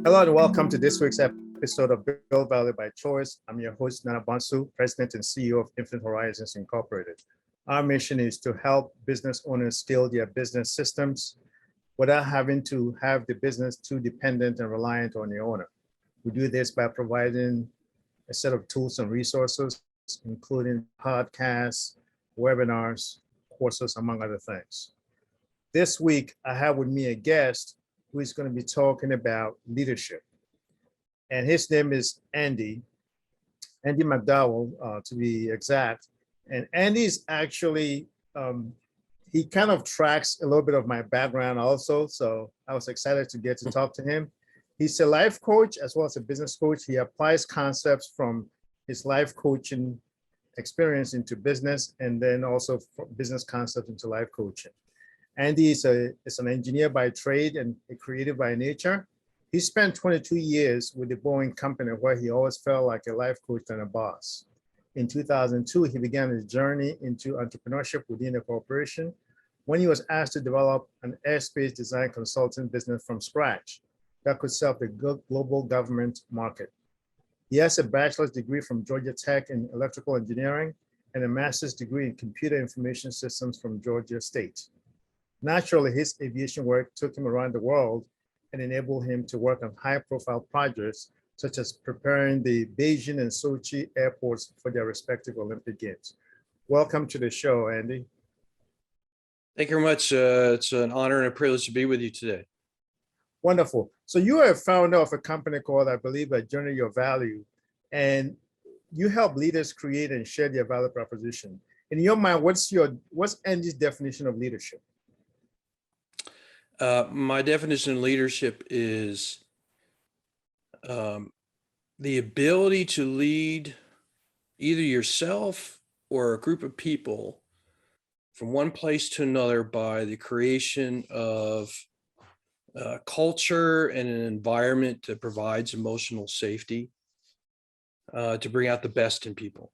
Hello and welcome to this week's episode of Build Value by Choice. I'm your host, Nana Bansu, President and CEO of Infinite Horizons Incorporated. Our mission is to help business owners scale their business systems without having to have the business too dependent and reliant on the owner. We do this by providing a set of tools and resources, including podcasts, webinars, courses, among other things. This week, I have with me a guest who is going to be talking about leadership. And his name is Andy McDowell, to be exact. And Andy is actually, he kind of tracks a little bit of my background also. So I was excited to get to talk to him. He's a life coach as well as a business coach. He applies concepts from his life coaching experience into business, and then also business concepts into life coaching. Andy is an engineer by trade and a creative by nature. He spent 22 years with the Boeing Company, where he always felt like a life coach and a boss. In 2002, he began his journey into entrepreneurship within the corporation when he was asked to develop an Airspace Design Consulting business from scratch that could serve the global government market. He has a bachelor's degree from Georgia Tech in electrical engineering and a master's degree in computer information systems from Georgia State. Naturally, his aviation work took him around the world and enabled him to work on high-profile projects, such as preparing the Beijing and Sochi Airports for their respective Olympic Games. Welcome to the show, Andy. Thank you very much. It's an honor and a privilege to be with you today. Wonderful. So you are a founder of a company called, I believe, Journey Your Value, and you help leaders create and share their value proposition. In your mind, what's Andy's definition of leadership? My definition of leadership is the ability to lead either yourself or a group of people from one place to another by the creation of culture and an environment that provides emotional safety to bring out the best in people.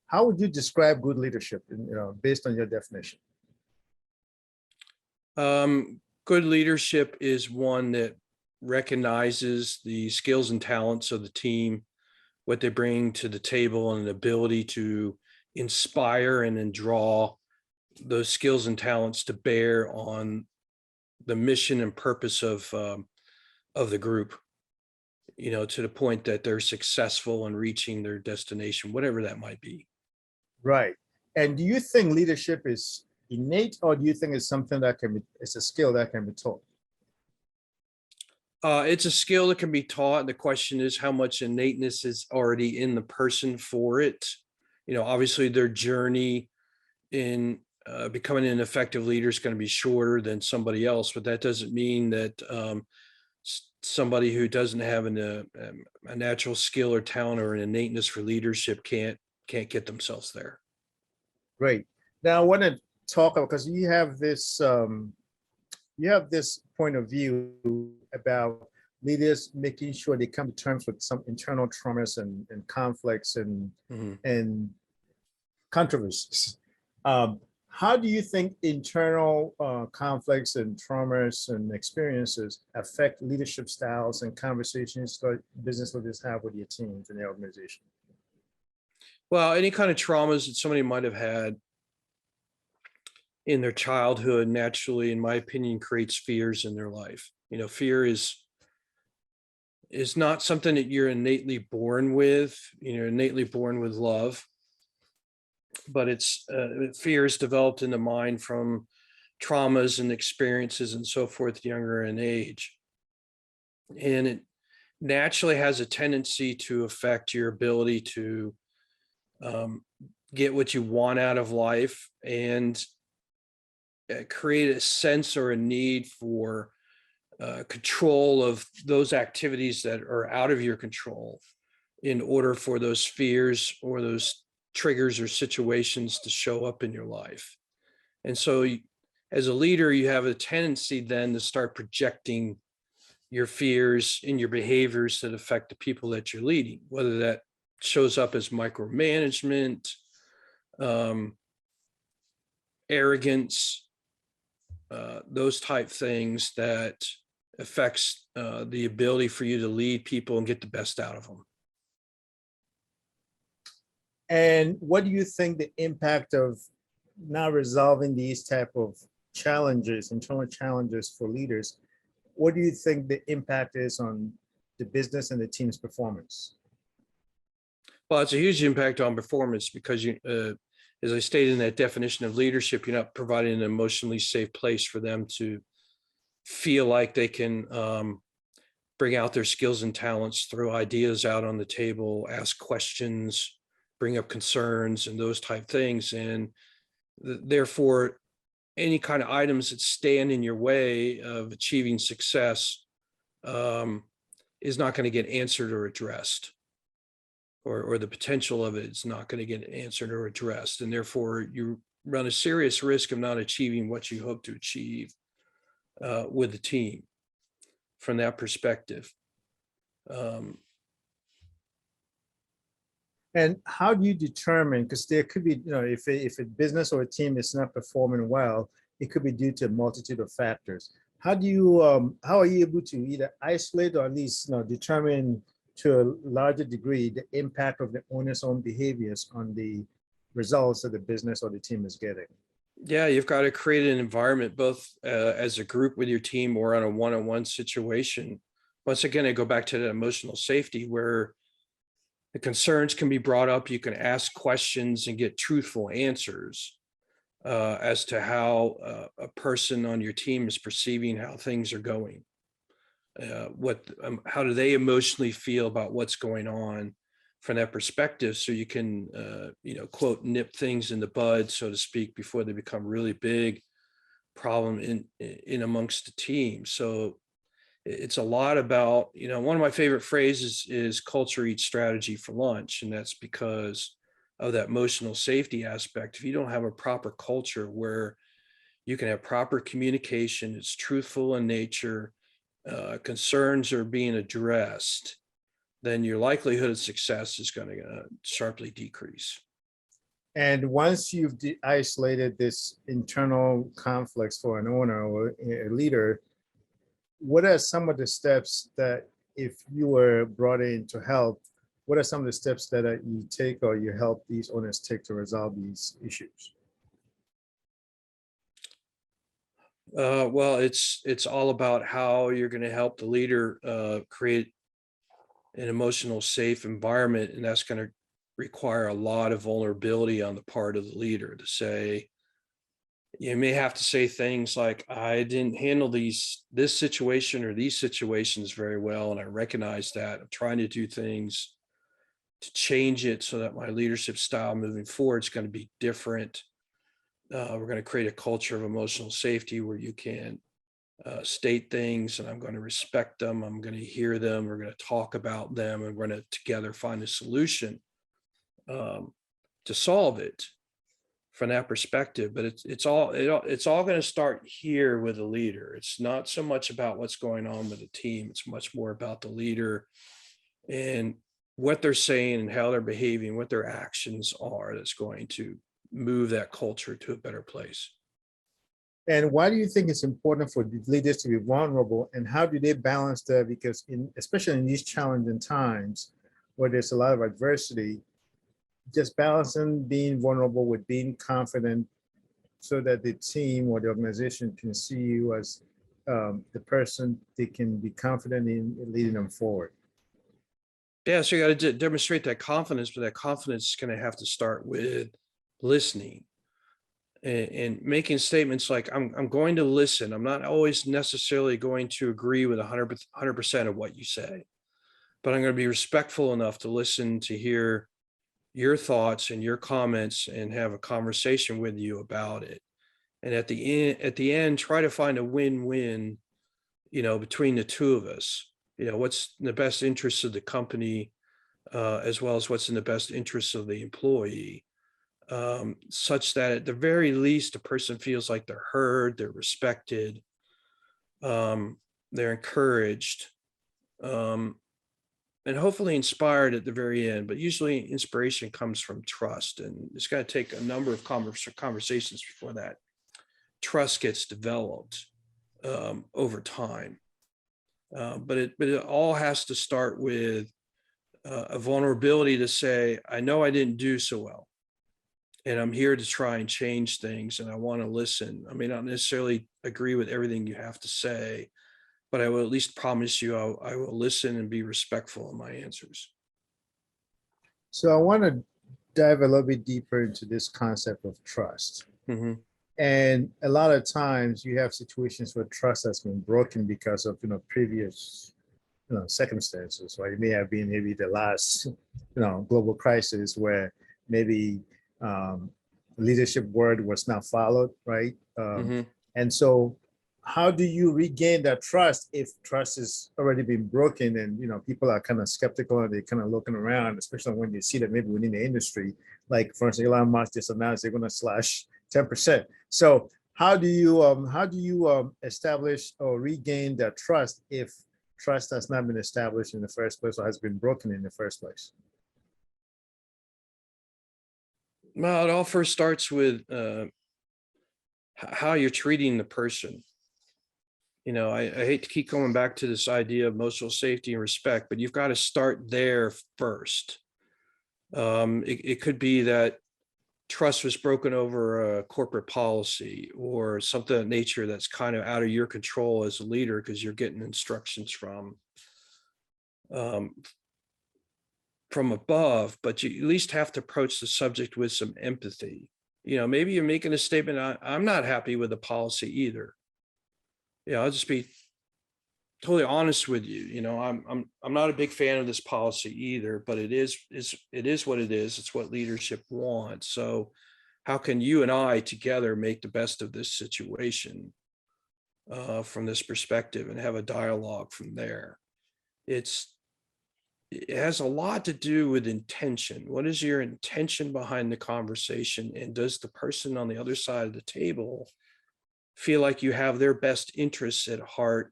How would you describe good leadership, based on your definition? Good leadership is one that recognizes the skills and talents of the team, what they bring to the table, and an ability to inspire and then draw those skills and talents to bear on the mission and purpose of the group, to the point that they're successful in reaching their destination, whatever that might be. Right. And do you think leadership is innate, or do you think it's something that it's a skill that can be taught? It's a skill that can be taught. The question is how much innateness is already in the person for it. Obviously their journey in becoming an effective leader is going to be shorter than somebody else, but that doesn't mean that somebody who doesn't have a natural skill or talent or an innateness for leadership can't get themselves there. Great. Now I want to talk about, because you have this point of view about leaders making sure they come to terms with some internal traumas and conflicts and and controversies. How do you think internal conflicts and traumas and experiences affect leadership styles and conversations that business leaders have with your teams and your organization? Well, any kind of traumas that somebody might have had in their childhood naturally, in my opinion, creates fears in their life. Fear is not something that you're innately born with. You're innately born with love, but fear is developed in the mind from traumas and experiences and so forth, younger in age. And it naturally has a tendency to affect your ability to get what you want out of life and create a sense or a need for control of those activities that are out of your control in order for those fears or those triggers or situations to show up in your life. And so as a leader, you have a tendency then to start projecting your fears in your behaviors that affect the people that you're leading, whether that shows up as micromanagement, arrogance, those type things that affects the ability for you to lead people and get the best out of them. And what do you think the impact of now resolving these type of challenges, internal challenges for leaders, what do you think the impact is on the business and the team's performance? Well, it's a huge impact on performance because you, as I stated in that definition of leadership, you're not providing an emotionally safe place for them to feel like they can bring out their skills and talents, throw ideas out on the table, ask questions, bring up concerns and those type things. And therefore, any kind of items that stand in your way of achieving success is not going to get answered or addressed, or the potential of it is not going to get answered or addressed. And therefore, you run a serious risk of not achieving what you hope to achieve with the team from that perspective. And how do you determine, because there could be, if a business or a team is not performing well, it could be due to a multitude of factors. How are you able to either isolate or at least, determine to a larger degree the impact of the owner's own behaviors on the results that the business or the team is getting? Yeah, you've got to create an environment, both as a group with your team or on a one-on-one situation. Once again, I go back to that emotional safety where the concerns can be brought up. You can ask questions and get truthful answers as to how a person on your team is perceiving how things are going. How do they emotionally feel about what's going on from that perspective, so you can, quote, nip things in the bud, so to speak, before they become really big problem in amongst the team. So it's a lot about, one of my favorite phrases is culture eats strategy for lunch. And that's because of that emotional safety aspect. If you don't have a proper culture where you can have proper communication, it's truthful in nature, concerns are being addressed, then your likelihood of success is going to sharply decrease. And once you've isolated this internal conflicts for an owner or a leader, what are some of the steps that, if you were brought in to help, what are some of the steps that you take or you help these owners take to resolve these issues? Well, it's all about how you're going to help the leader create an emotional safe environment, and that's going to require a lot of vulnerability on the part of the leader to say, you may have to say things like, I didn't handle this situation or these situations very well, and I recognize that. I'm trying to do things to change it so that my leadership style moving forward is going to be different. We're going to create a culture of emotional safety where you can state things, and I'm going to respect them. I'm going to hear them. We're going to talk about them, and we're going to together find a solution to solve it from that perspective. But it's all going to start here with the leader. It's not so much about what's going on with the team. It's much more about the leader and what they're saying and how they're behaving, what their actions are, that's going to move that culture to a better place. And why do you think it's important for leaders to be vulnerable, and how do they balance that? Because especially in these challenging times where there's a lot of adversity, just balancing being vulnerable with being confident so that the team or the organization can see you as the person they can be confident in leading them forward. Yeah, so you got to demonstrate that confidence, but that confidence is going to have to start with listening and making statements like, I'm going to listen. I'm not always necessarily going to agree with 100% of what you say, but I'm going to be respectful enough to listen, to hear your thoughts and your comments and have a conversation with you about it. And at the end, try to find a win-win, between the two of us. What's in the best interest of the company, as well as what's in the best interest of the employee, such that at the very least, a person feels like they're heard, they're respected, they're encouraged, and hopefully inspired at the very end. But usually inspiration comes from trust, and it's going to take a number of conversations before that trust gets developed over time. But it all has to start with a vulnerability to say, I know I didn't do so well, and I'm here to try and change things, and I want to listen. I may not necessarily agree with everything you have to say, but I will at least promise you I will listen and be respectful in my answers. So I want to dive a little bit deeper into this concept of trust. Mm-hmm. And a lot of times you have situations where trust has been broken because of, previous, circumstances, right? It may have been maybe the last, global crisis where maybe leadership word was not followed, right? Mm-hmm. And so how do you regain that trust if trust has already been broken and, people are kind of skeptical and they're kind of looking around, especially when you see that maybe within the industry, like for instance, Elon Musk just announced they're going to slash 10%. So how do you establish or regain that trust if trust has not been established in the first place or has been broken in the first place? Well, it all first starts with how you're treating the person. I hate to keep going back to this idea of emotional safety and respect, but you've got to start there first. It could be that trust was broken over a corporate policy or something of nature that's kind of out of your control as a leader because you're getting instructions um, from above, but you at least have to approach the subject with some empathy. Maybe you're making a statement, I'm not happy with the policy either. I'll just be totally honest with you. I'm not a big fan of this policy either, but it is what it is. It's what leadership wants. So how can you and I together make the best of this situation from this perspective and have a dialogue from there? It has a lot to do with intention. What is your intention behind the conversation? And does the person on the other side of the table feel like you have their best interests at heart?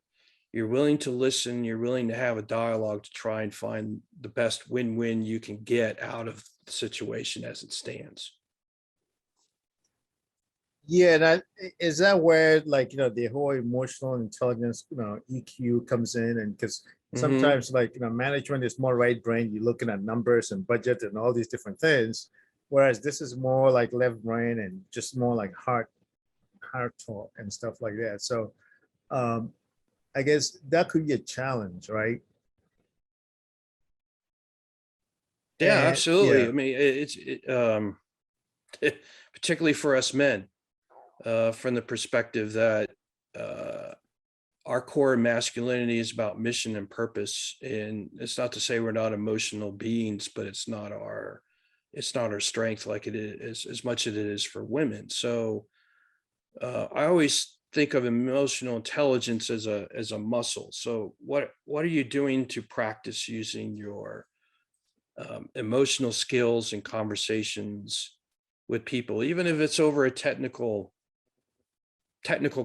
You're willing to listen, you're willing to have a dialogue to try and find the best win-win you can get out of the situation as it stands. Yeah, is that where the whole emotional intelligence, EQ comes in, and because Mm-hmm. sometimes management is more right brain, you're looking at numbers and budget and all these different things, whereas this is more like left brain and just more like heart talk and stuff like that. So I guess that could be a challenge, right? Yeah, And absolutely. yeah, I mean, particularly for us men, from the perspective that our core masculinity is about mission and purpose. And it's not to say we're not emotional beings, but it's not our strength like it is as much as it is for women. So I always think of emotional intelligence as a muscle. So what are you doing to practice using your emotional skills and conversations with people, even if it's over a technical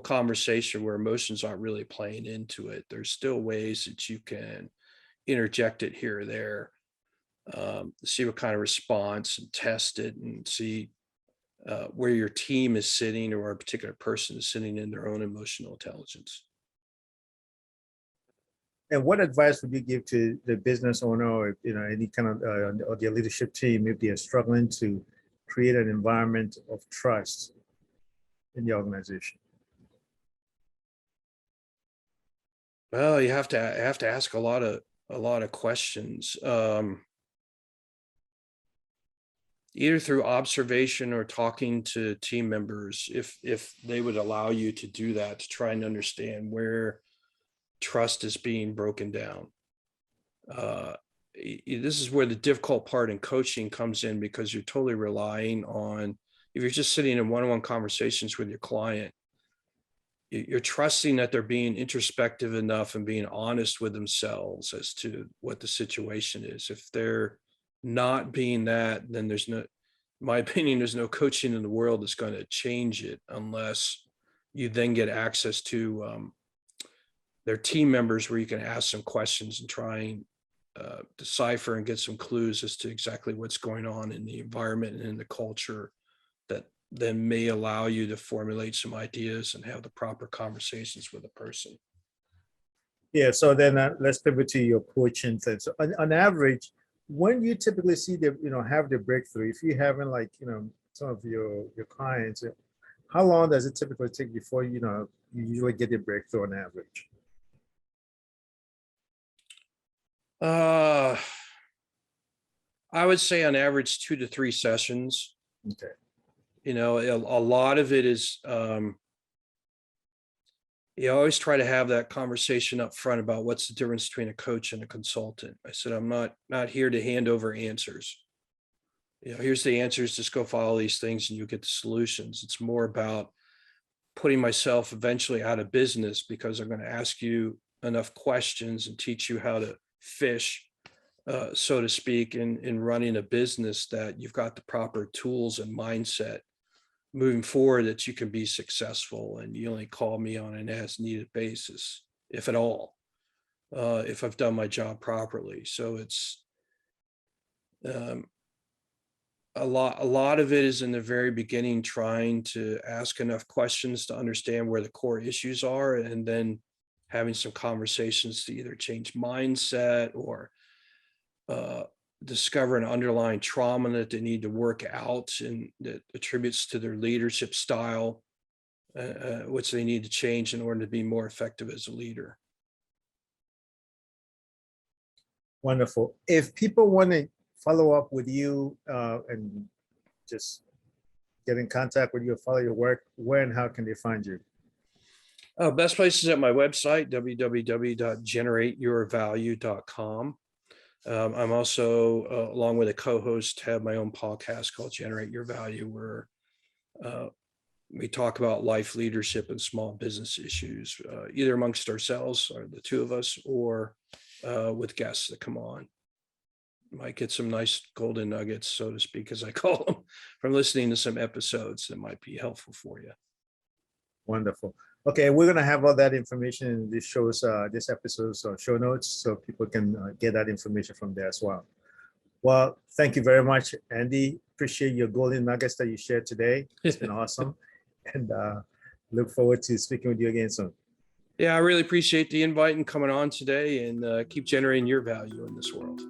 conversation where emotions aren't really playing into it? There's still ways that you can interject it here or there, see what kind of response and test it and see where your team is sitting or a particular person is sitting in their own emotional intelligence. and what advice would you give to the business owner or any kind of or their leadership team if they are struggling to create an environment of trust in the organization? Well, you have to ask a lot of questions, either through observation or talking to team members, if they would allow you to do that, to try and understand where trust is being broken down. This is where the difficult part in coaching comes in, because you're totally relying on, if you're just sitting in one-on-one conversations with your client, you're trusting that they're being introspective enough and being honest with themselves as to what the situation is. If they're not being that, then there's no, in my opinion, there's no coaching in the world that's going to change it, unless you then get access to their team members where you can ask some questions and try and decipher and get some clues as to exactly what's going on in the environment and in the culture, that then may allow you to formulate some ideas and have the proper conversations with a person. Yeah, so then let's pivot to your coaching thing. So on average, when you typically see the, have the breakthrough, if you haven't like, some of your clients, how long does it typically take before, you usually get the breakthrough on average? Uh, I would say on average 2 to 3 sessions. Okay. A lot of it is, you always try to have that conversation up front about what's the difference between a coach and a consultant. I said, I'm not here to hand over answers. Here's the answers, just go follow these things and you get the solutions. It's more about putting myself eventually out of business because I'm going to ask you enough questions and teach you how to fish, so to speak, in running a business, that you've got the proper tools and mindset moving forward that you can be successful. And you only call me on an as needed basis, if at all, if I've done my job properly. So it's, um, a lot of it is in the very beginning, trying to ask enough questions to understand where the core issues are, and then having some conversations to either change mindset or uh, discover an underlying trauma that they need to work out and that attributes to their leadership style, which they need to change in order to be more effective as a leader. Wonderful. If people want to follow up with you and just get in contact with you or follow your work, where and how can they find you? Best place is at my website, www.generateyourvalue.com. I'm also, along with a co-host, have my own podcast called Generate Your Value, where we talk about life, leadership, and small business issues, either amongst ourselves, or the two of us, or with guests that come on. Might get some nice golden nuggets, so to speak, as I call them, from listening to some episodes that might be helpful for you. Wonderful. Okay, we're gonna have all that information in this this episode's show notes, so people can get that information from there as well. Well, thank you very much, Andy. Appreciate your golden nuggets that you shared today. It's been awesome, and look forward to speaking with you again soon. Yeah, I really appreciate the invite and coming on today, and keep generating your value in this world.